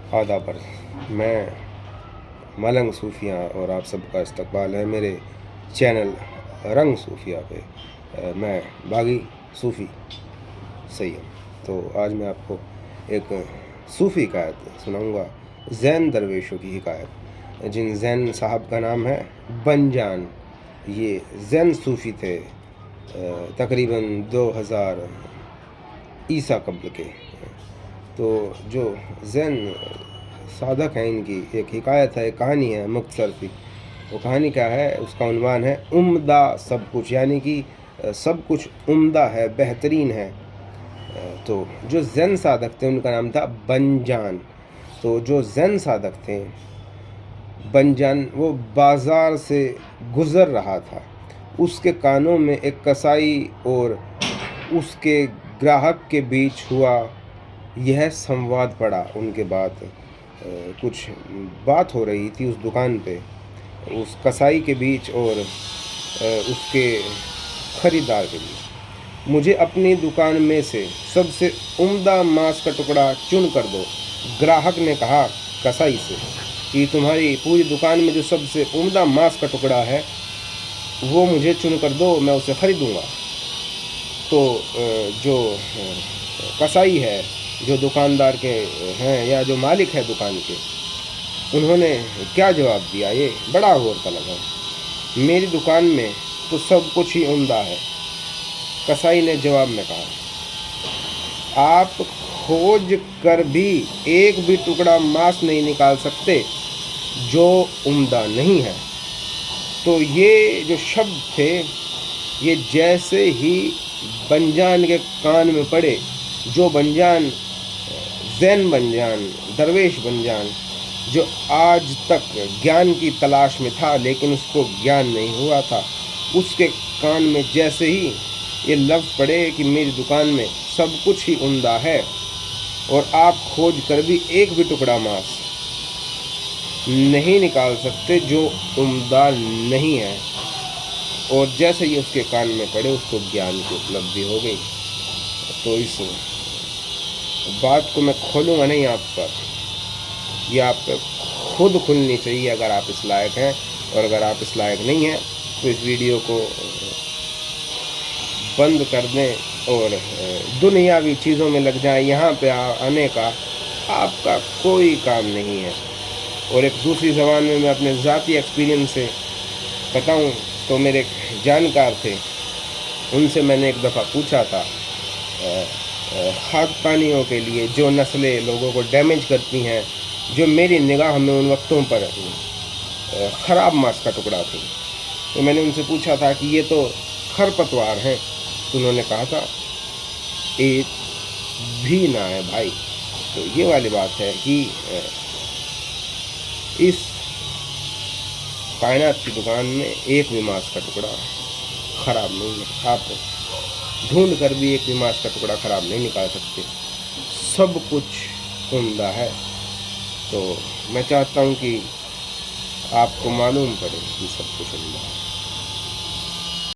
आदाबर, मैं मलंग सूफिया और आप सबका इस्तकबाल है मेरे चैनल रंग सूफिया पे। मैं बागी सूफ़ी सैयद। तो आज मैं आपको एक सूफ़ी हिकायत सुनाऊंगा, ज़ैन दरवेशों की हिकायत। जिन ज़ैन साहब का नाम है बंजान। ये ज़ैन सूफ़ी थे तकरीबन 2000 ईसा कब्ल के। तो जो ज़ैन साधक हैं, इनकी एक हिकायत है, एक कहानी है मुख्तसर सी। वो कहानी क्या है, उसका उन्वान है उम्दा सब कुछ, यानी कि सब कुछ उम्दा है, बेहतरीन है। तो जो ज़ैन साधक थे उनका नाम था बंजान। तो जो ज़ैन साधक थे बंजान, वो बाज़ार से गुज़र रहा था। उसके कानों में एक कसाई और उसके ग्राहक के बीच हुआ यह संवाद पड़ा। उनके बाद कुछ बात हो रही थी उस दुकान पे, उस कसाई के बीच और उसके ख़रीदार के बीच। मुझे अपनी दुकान में से सबसे उम्दा मांस का टुकड़ा चुन कर दो, ग्राहक ने कहा कसाई से कि तुम्हारी पूरी दुकान में जो सबसे उम्दा मांस का टुकड़ा है वो मुझे चुन कर दो, मैं उसे ख़रीदूँगा। तो जो कसाई है, जो दुकानदार के हैं या जो मालिक है दुकान के, उन्होंने क्या जवाब दिया, ये बड़ा गौर तलब है। मेरी दुकान में तो सब कुछ ही उम्दा है, कसाई ने जवाब में कहा। आप खोज कर भी एक भी टुकड़ा मांस नहीं निकाल सकते जो उम्दा नहीं है। तो ये जो शब्द थे, ये जैसे ही बंजान के कान में पड़े, जो बंजान ज़ैन बंजान, दरवेश बंजान, जो आज तक ज्ञान की तलाश में था लेकिन उसको ज्ञान नहीं हुआ था, उसके कान में जैसे ही ये लफ्ज़ पड़े कि मेरी दुकान में सब कुछ ही उम्दा है और आप खोज कर भी एक भी टुकड़ा मांस नहीं निकाल सकते जो उम्दा नहीं है, और जैसे ही उसके कान में पड़े उसको ज्ञान की उपलब्धि हो गई। तो इस बात को मैं खोलूँगा नहीं आप पर, यह आप पर खुद खुलनी चाहिए अगर आप इस लायक हैं। और अगर आप इस लायक नहीं हैं तो इस वीडियो को बंद कर दें और दुनियावी चीज़ों में लग जाएं। यहाँ पे आने का आपका कोई काम नहीं है। और एक दूसरी ज़बान में मैं अपने ज़ाती एक्सपीरियंस से बताऊँ तो मेरे एक जानकार थे, उनसे मैंने एक दफ़ा पूछा था खाद पानियों के लिए जो नस्लें लोगों को डैमेज करती हैं, जो मेरी निगाह में उन वक्तों पर ख़राब मांस का टुकड़ा थी। तो मैंने उनसे पूछा था कि ये तो खरपतवार हैं। तो उन्होंने कहा था एक भी ना है भाई। तो ये वाली बात है कि इस कायनात की दुकान में एक भी मांस का टुकड़ा ख़राब नहीं है। आप ढूंढ कर भी एक भी मांस का टुकड़ा ख़राब नहीं निकाल सकते, सब कुछ उम्दा है। तो मैं चाहता हूँ कि आपको मालूम पड़े कि सब कुछ उम्दा है।